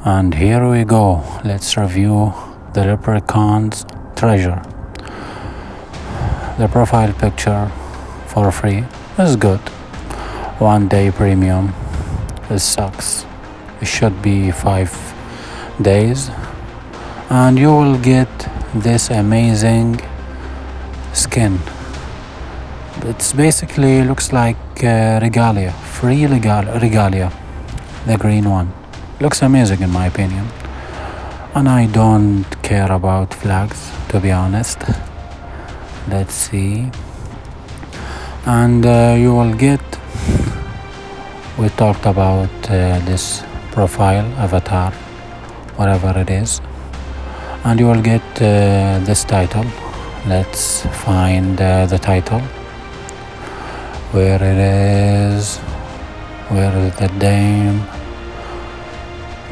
And here we go. Let's review the Leprechaun's treasure. The profile picture for free is good. 1 day premium. It sucks. It should be 5 days. And you will get this amazing skin. It's basically looks like regalia, free regalia, the green one. Looks amazing in my opinion. And I don't care about flags, to be honest. Let's see. And you will get, we talked about this profile, avatar, whatever it is. And you will get this title. Let's find the title. Where it is? Where is the damn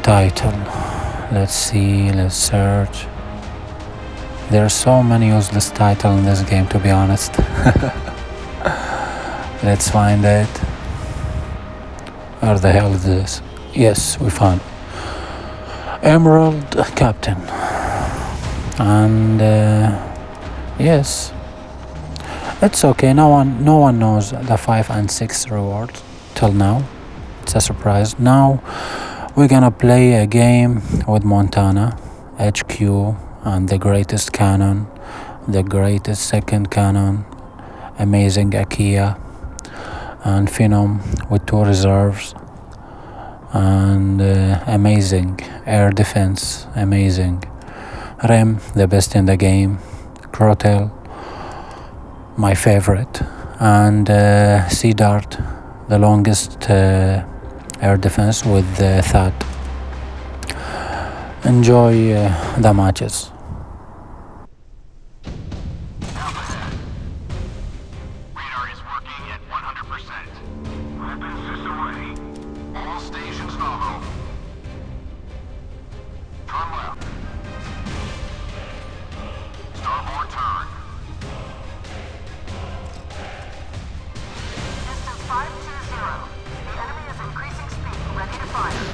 title? Let's see, let's search. There are so many useless titles in this game, to be honest. Let's find it. Where the hell is this? Yes, we found Emerald Captain. And yes, it's okay. No one knows the 5 and 6 rewards till now. It's a surprise. Now we're gonna play a game with Montana, HQ, and the greatest cannon, the greatest second cannon, amazing Akia, and Phenom with 2 reserves, and amazing air defense, amazing Rem, the best in the game, Crotel, my favorite, and Sea Dart, the longest air defense with Thad. Enjoy the matches. Radar is working at 100%. Weapons system ready. All stations nominal. Turn left. Starboard turn. Distance 520. The enemy is increasing speed. Ready to fire.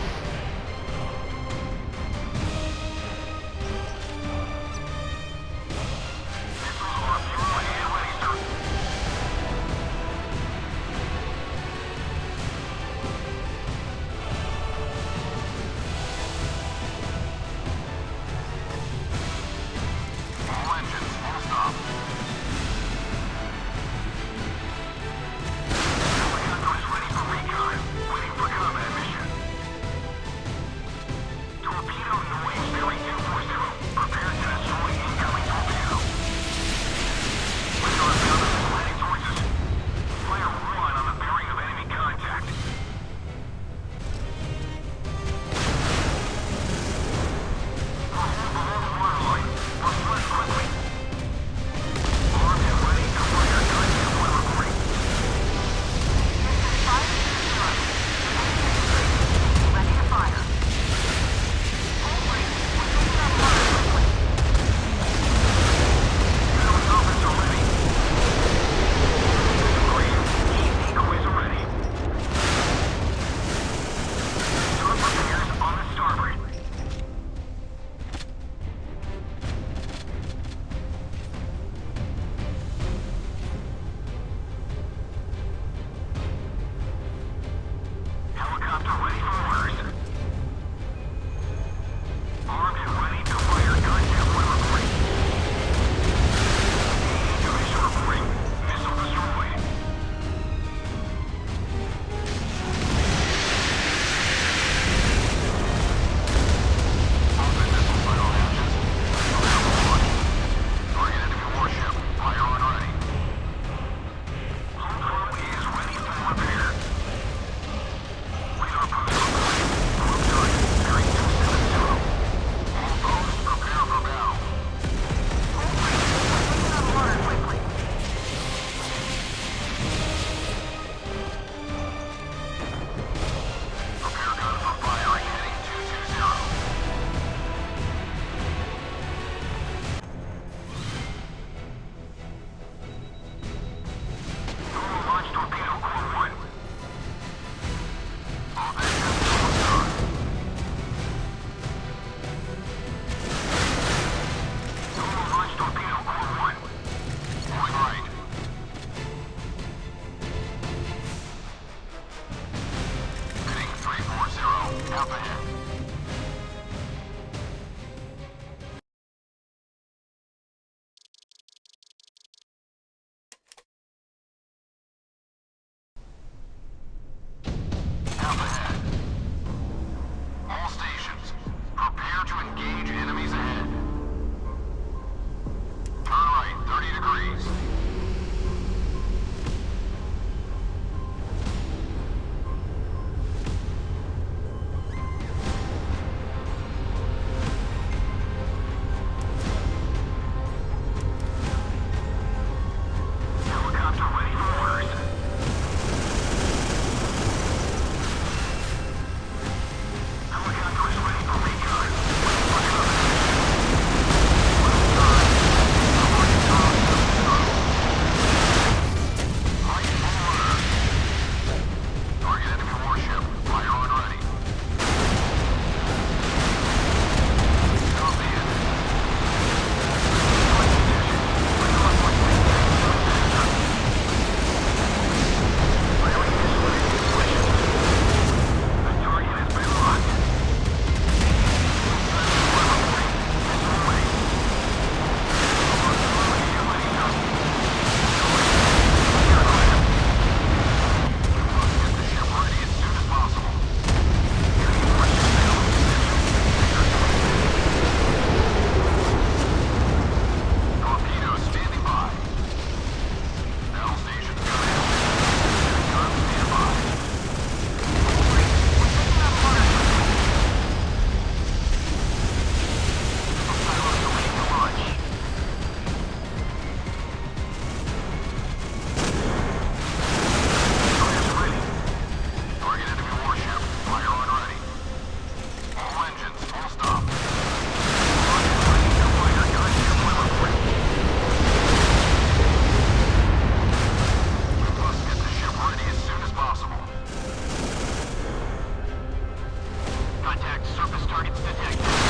surface targets detected.